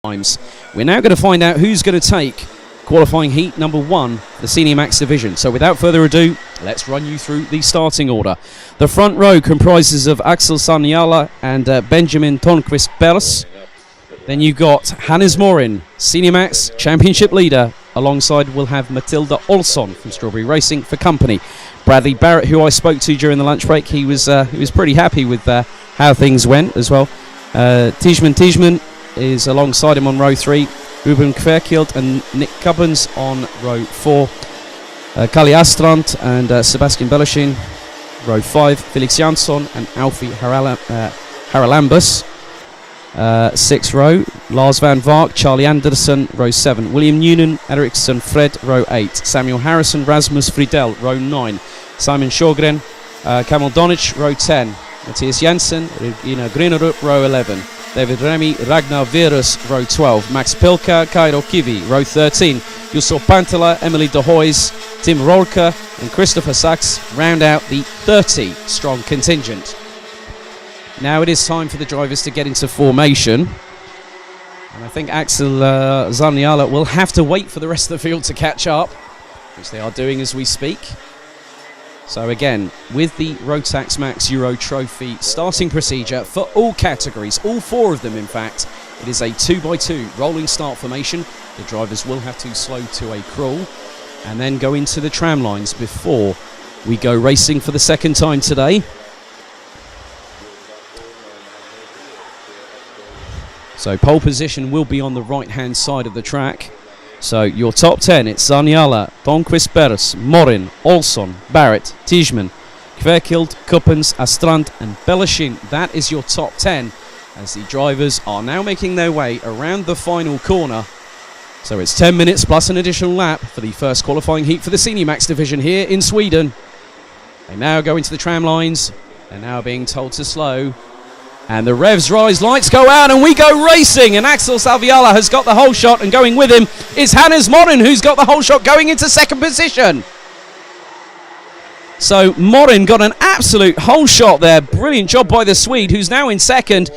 times. We're now going to find out who's going to take qualifying heat number 1, the Senior Max Division. So without further ado, let's run you through the starting order. The front row comprises of Axel Sarniala and Benjamin Tornquist Pers. Then you've got Hannes Morin, Senior Max Championship leader. Alongside we'll have Matilda Olsson from Strawberry Racing for company. Bradley Barrett, who I spoke to during the lunch break, he was pretty happy with how things went as well. Tijman is alongside him on row 3. Ruben Kverkild and Nick Cubbins on row 4. Kali Astrand and Sebastian Belashin, row 5. Felix Jansson and Alfie Haralambus, 6th row. Lars Van Vark, Charlie Anderson, row 7. William Noonan, Eriksson Fred, row 8. Samuel Harrison, Rasmus Friedel, row 9. Simon Sjogren, Kamil Donic, row 10. Matthias Jensen, Regina Grinerup, row 11. David Remy, Ragnar Virus, row 12. Max Pilka, Kairo Kivi, row 13. Jusso Pantala, Emily De Hoys, Tim Rolke and Christopher Sachs round out the 30-strong contingent. Now it is time for the drivers to get into formation. And I think Axel Zarniala will have to wait for the rest of the field to catch up, which they are doing as we speak. So again, with the Rotax Max Euro Trophy starting procedure for all categories, all 4 of them in fact, it is a 2x2 rolling start formation. The drivers will have to slow to a crawl and then go into the tram lines before we go racing for the second time today. So pole position will be on the right hand side of the track. So your top 10, it's Zarniala, Tornquist Pers, Morin, Olsson, Barrett, Tijman, Kverkild, Kuppens, Astrand and Belashin. That is your top 10 as the drivers are now making their way around the final corner. So it's 10 minutes plus an additional lap for the first qualifying heat for the Senior Max Division here in Sweden. They now go into the tram lines. They're now being told to slow. And the revs rise, lights go out, and we go racing. And Axel Salviala has got the whole shot, and going with him is Hannes Morin, who's got the whole shot going into second position. So Morin got an absolute whole shot there. Brilliant job by the Swede, who's now in second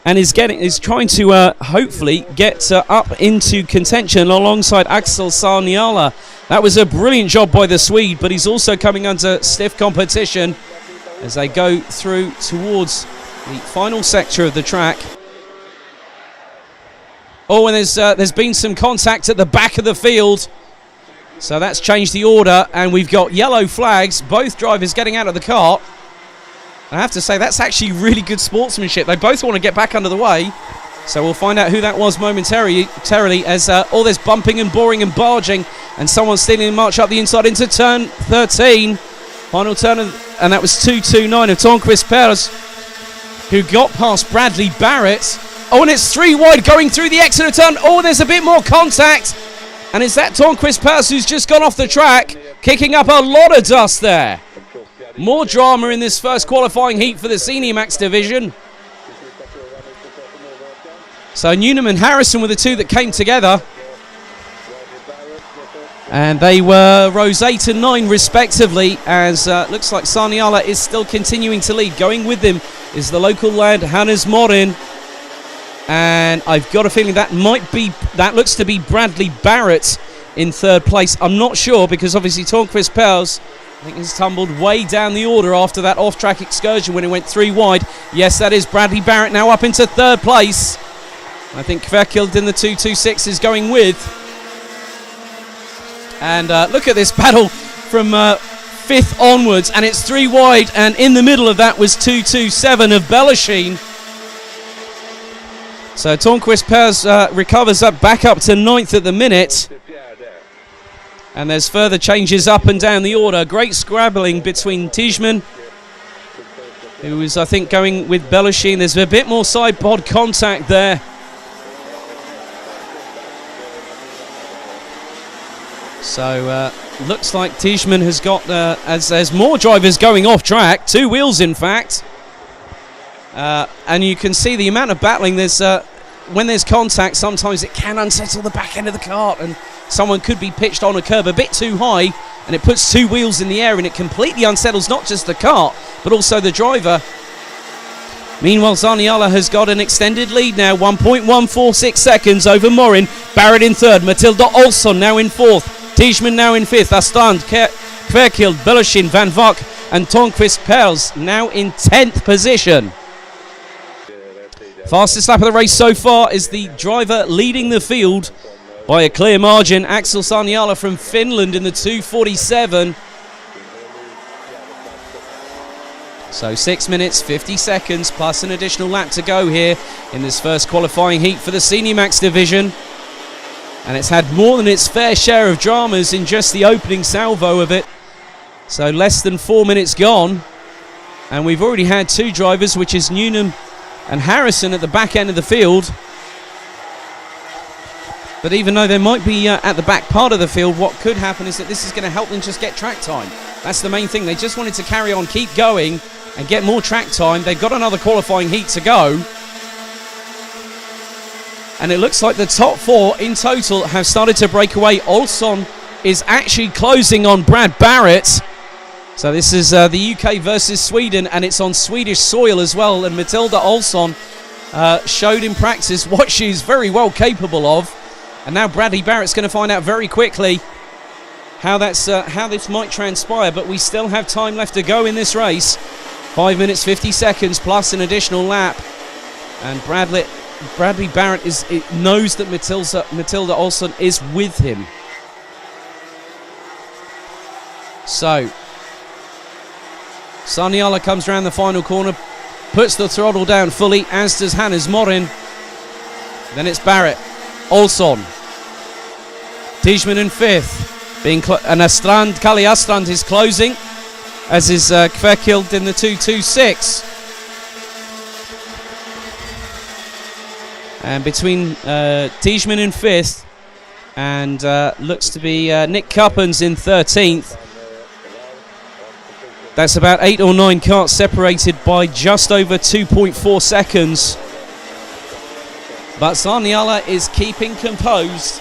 and is trying to hopefully get up into contention alongside Axel Sarniala. That was a brilliant job by the Swede, but he's also coming under stiff competition as they go through towards the final sector of the track. Oh, and there's been some contact at the back of the field. So that's changed the order, and we've got yellow flags, both drivers getting out of the cart. I have to say, that's actually really good sportsmanship. They both want to get back under the way. So we'll find out who that was momentarily as all this bumping and boring and barging, and someone stealing the march up the inside into turn 13. Final turn, and that was 229 of Tornquist Pers, who got past Bradley Barrett. Oh, and it's 3 wide going through the exit of turn. Oh, there's a bit more contact. And it's that Tornquist Pers who's just gone off the track, kicking up a lot of dust there. More drama in this first qualifying heat for the Senior Max Division. So Newnham and Harrison were the 2 that came together. And they were rows 8 and 9 respectively, as looks like Sarniala is still continuing to lead. Going with him is the local lad Hannes Morin, and I've got a feeling that looks to be Bradley Barrett in 3rd place. I'm not sure, because obviously Tornquist Pers, I think, has tumbled way down the order after that off-track excursion when it went 3 wide. Yes, that is Bradley Barrett now up into 3rd place. I think Kverkild in the 226 is going with. And look at this battle from 5th onwards, and it's 3 wide, and in the middle of that was 227 of Belashin. So Tornquist Pers recovers back up to 9th at the minute. And there's further changes up and down the order. Great scrabbling between Tijman, who is, I think, going with Belashin. There's a bit more side pod contact there. So looks like Tijman has got, as there's more drivers going off track, 2 wheels in fact. And you can see the amount of battling. There's when there's contact, sometimes it can unsettle the back end of the cart, and someone could be pitched on a curb a bit too high, and it puts 2 wheels in the air, and it completely unsettles not just the cart, but also the driver. Meanwhile, Zaniala has got an extended lead now, 1.146 seconds over Morin. Barrett in third, Matilda Olsson now in fourth, Tijman now in fifth, Astrand, Kverkild, Beloshin, Van Vak and Tonquist Pels now in 10th position. Fastest lap of the race so far is the driver leading the field by a clear margin, Axel Zaniala from Finland in the 2:47. So 6 minutes 50 seconds plus an additional lap to go here in this first qualifying heat for the Senior Max division. And it's had more than its fair share of dramas in just the opening salvo of it. So less than 4 minutes gone. And we've already had two drivers, which is Newnham and Harrison at the back end of the field. But even though they might be at the back part of the field, what could happen is that this is going to help them just get track time. That's the main thing. They just wanted to carry on, keep going, and get more track time. They've got another qualifying heat to go. And it looks like the top four in total have started to break away. Olsson is actually closing on Brad Barrett. So this is the UK versus Sweden, and it's on Swedish soil as well. And Matilda Olsson showed in practice what she's very well capable of. And now Bradley Barrett's going to find out very quickly how this might transpire. But we still have time left to go in this race. 5 minutes 50 seconds plus an additional lap. And Bradley Barrett knows that Matilda Olsson is with him. So Zaniala comes around the final corner, puts the throttle down fully, as does Hannes Morin. Then it's Barrett, Olsson, Tijman in fifth, and Kali Astrand is closing, as is Kverkild in the 2:26. And between Tijman in fifth and looks to be Nick Cuppens in 13th. That's about 8 or 9 carts separated by just over 2.4 seconds. But Zaniala is keeping composed,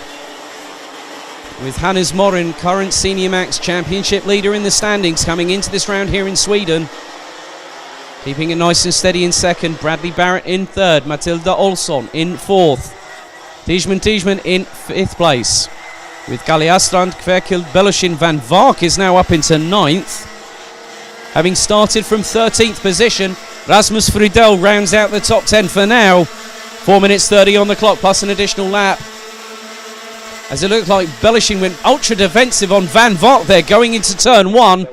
with Hannes Morin, current Senior Max Championship leader in the standings, coming into this round here in Sweden. Keeping it nice and steady in second. Bradley Barrett in third. Matilda Olsson in fourth. Tijman in fifth place. With Kali Astrand, Kverkild, Beloshin, Van Vark is now up into ninth. Having started from 13th position, Rasmus Friedel rounds out the top 10 for now. 4 minutes 30 on the clock plus an additional lap. As it looked like Beloshin went ultra defensive on Van Vark there going into turn one.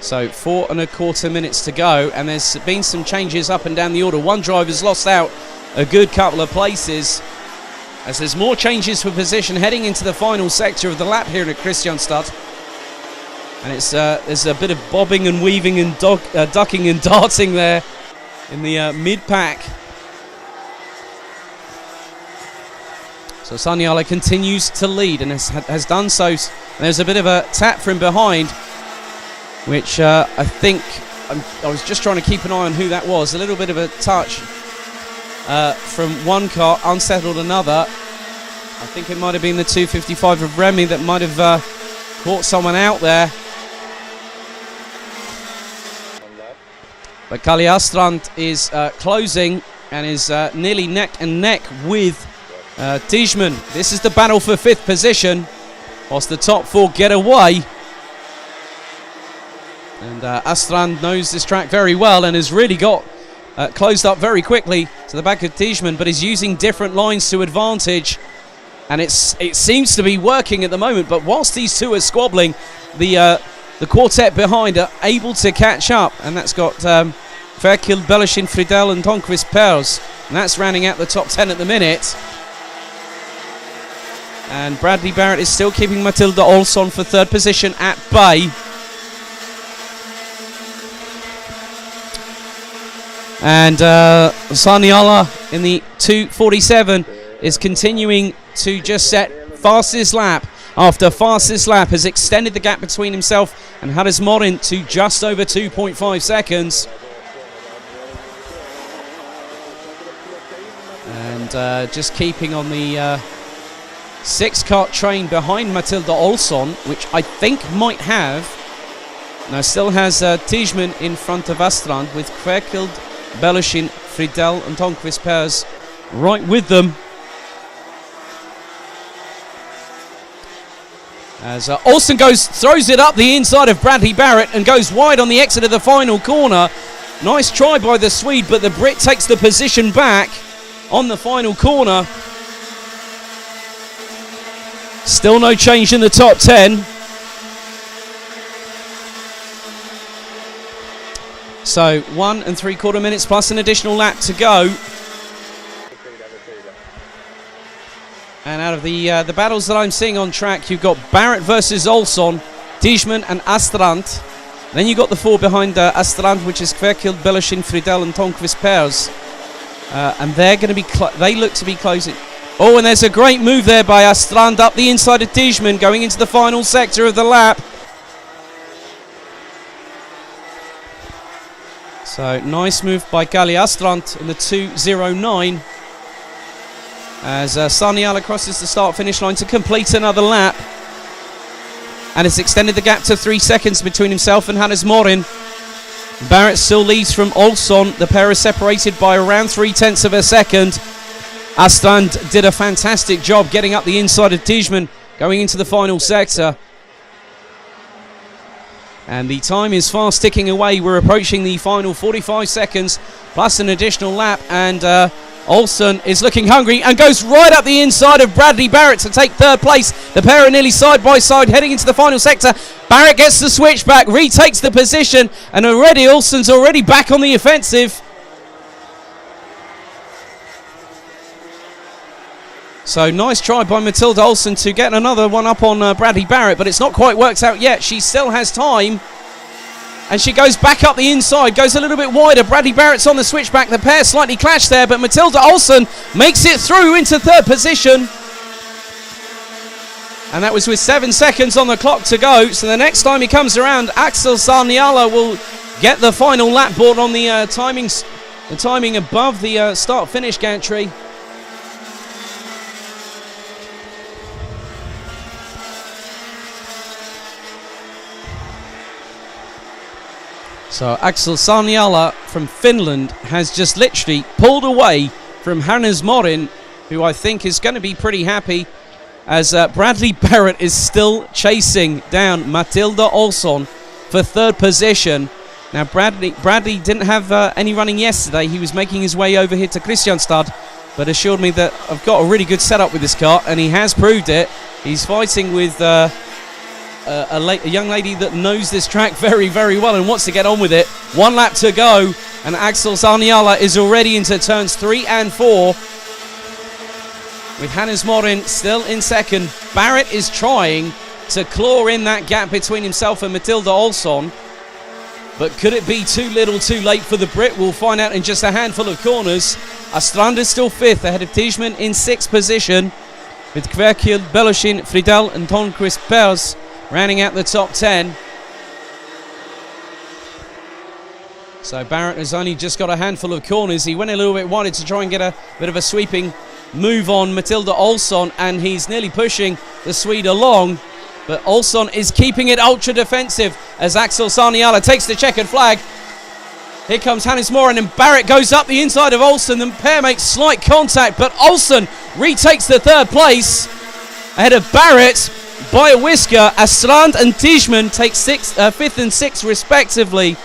So 4 1/4 minutes to go, and there's been some changes up and down the order. One driver's lost out a good couple of places, as there's more changes for position heading into the final sector of the lap here at Kristianstad. And it's there's a bit of bobbing and weaving and ducking and darting there in the mid-pack. So Zaniala continues to lead and has done so. There's a bit of a tap from behind, which I think I was just trying to keep an eye on who that was. A little bit of a touch from one car, unsettled another. I think it might have been the 255 of Remy that might have caught someone out there. But Kali Astrand is closing and is nearly neck and neck with Tijman. This is the battle for fifth position, whilst the top four get away. And Astrand knows this track very well and has really got closed up very quickly to the back of Tijman, but is using different lines to advantage. And it seems to be working at the moment, but whilst these two are squabbling, the quartet behind are able to catch up, and that's got Kverkild, Beloshin, Friedel and Tonquist Pers, and that's rounding out the top 10 at the minute. And Bradley Barrett is still keeping Matilda Olsson for third position at bay. And Zaniala in the 2:47 is continuing to just set fastest lap after fastest lap, has extended the gap between himself and Hannes Morin to just over 2.5 seconds. And just keeping on the 6-cart train behind Matilda Olsson, which I think might have. Now still has Tijman in front of Astrand with Kverkild, Belushin, Friedel and Tonquist Pers right with them. As Olsson throws it up the inside of Bradley Barrett and goes wide on the exit of the final corner. Nice try by the Swede, but the Brit takes the position back on the final corner. Still no change in the top 10. So 1 3/4 minutes plus an additional lap to go. And out of the battles that I'm seeing on track, you've got Barrett versus Olsson, Tijman and Astrand. Then you've got the 4 behind Astrand, which is Kverkild, Belushin, Friedel and Tonquist Pers. And they're going to be, they look to be closing. Oh, and there's a great move there by Astrand up the inside of Tijman, going into the final sector of the lap. So nice move by Gali Astrand in the 2:09. As Sarniala crosses the start-finish line to complete another lap. And it's extended the gap to 3 seconds between himself and Hannes Morin. Barrett still leads from Olsson. The pair are separated by around 0.3 of a second. Astrand did a fantastic job getting up the inside of Tijman, going into the final sector. And the time is fast ticking away. We're approaching the final 45 seconds plus an additional lap. And Olsson is looking hungry and goes right up the inside of Bradley Barrett to take 3rd place. The pair are nearly side by side heading into the final sector. Barrett gets the switch back, retakes the position, and already Olsson's already back on the offensive. So nice try by Matilda Olsson to get another one up on Bradley Barrett, but it's not quite worked out yet. She still has time. And she goes back up the inside, goes a little bit wider. Bradley Barrett's on the switchback. The pair slightly clash there, but Matilda Olsson makes it through into 3rd position. And that was with 7 seconds on the clock to go. So the next time he comes around, Axel Sarniala will get the final lap board on the timing above the start-finish gantry. So Axel Sarniala from Finland has just literally pulled away from Hannes Morin, who I think is going to be pretty happy, as Bradley Barrett is still chasing down Matilda Olsson for 3rd position. Now Bradley didn't have any running yesterday. He was making his way over here to Kristianstad, but assured me that I've got a really good setup with this car, and he has proved it. He's fighting with a young lady that knows this track very, very well and wants to get on with it. 1 lap to go, and Axel Sarniala is already into turns 3 and 4. With Hannes Morin still in 2nd. Barrett is trying to claw in that gap between himself and Matilda Olsson. But could it be too little too late for the Brit? We'll find out in just a handful of corners. Astrand is still 5th, ahead of Tijman in 6th position, with Kverkild, Belushin, Friedel and Tonquist Pers rounding out the top 10. So Barrett has only just got a handful of corners. He went a little bit wider to try and get a bit of a sweeping move on Matilda Olsson, and he's nearly pushing the Swede along. But Olsson is keeping it ultra defensive as Axel Sarniala takes the checkered flag. Here comes Hannes Morin, and Barrett goes up the inside of Olsson. The pair makes slight contact, but Olsson retakes the 3rd place ahead of Barrett by a whisker. Astrand and Tijman take 5th and 6th respectively.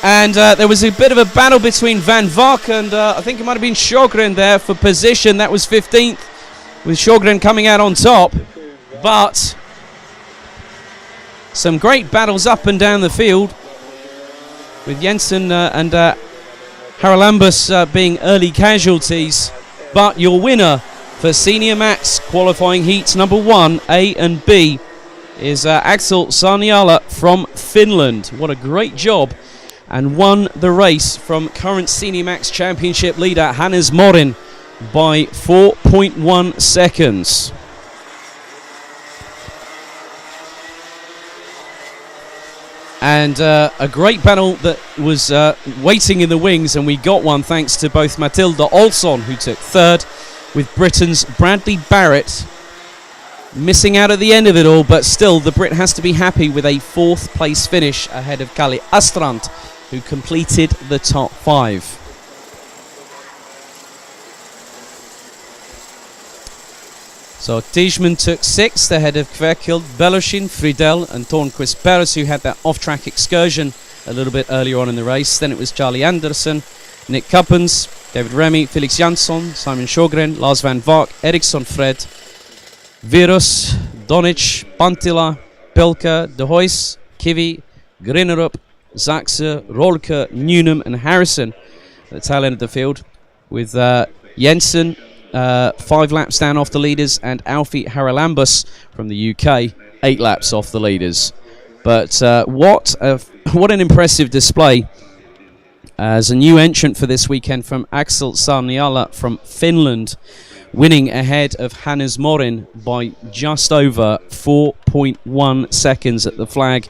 And there was a bit of a battle between Van Vark and I think it might have been Sjogren there for position. That was 15th, with Sjogren coming out on top. But some great battles up and down the field, with Jensen and Haralambus being early casualties. But your winner for Senior Max qualifying heats number 1, A and B, is Axel Sarniala from Finland. What a great job, and won the race from current Senior Max Championship leader Hannes Morin by 4.1 seconds. And a great battle that was waiting in the wings, and we got one thanks to both Matilda Olsson, who took 3rd, with Britain's Bradley Barrett missing out at the end of it all, but still the Brit has to be happy with a 4th place finish ahead of Kalle Astrand, who completed the top 5. So Tijman took 6th ahead of Kverkild, Beloshin, Friedel and Tornquist Beres, who had that off-track excursion a little bit earlier on in the race. Then it was Charlie Anderson, Nick Cuppens, David Remy, Felix Jansson, Simon Sjogren, Lars van Vark, Eriksson Fred, Virus, Donic, Pantila, Pelka, De Hoys, Kivi, Grinnerup, Zaxe, Rolke, Newnham and Harrison at the tail end of the field, with Jensen 5 laps down off the leaders, and Alfie Haralambus from the UK 8 laps off the leaders. But what an impressive display as a new entrant for this weekend from Axel Sarniala from Finland, winning ahead of Hannes Morin by just over 4.1 seconds at the flag,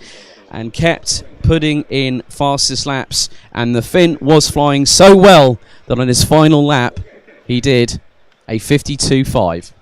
and kept putting in fastest laps. And the Finn was flying so well that on his final lap he did a 52.5.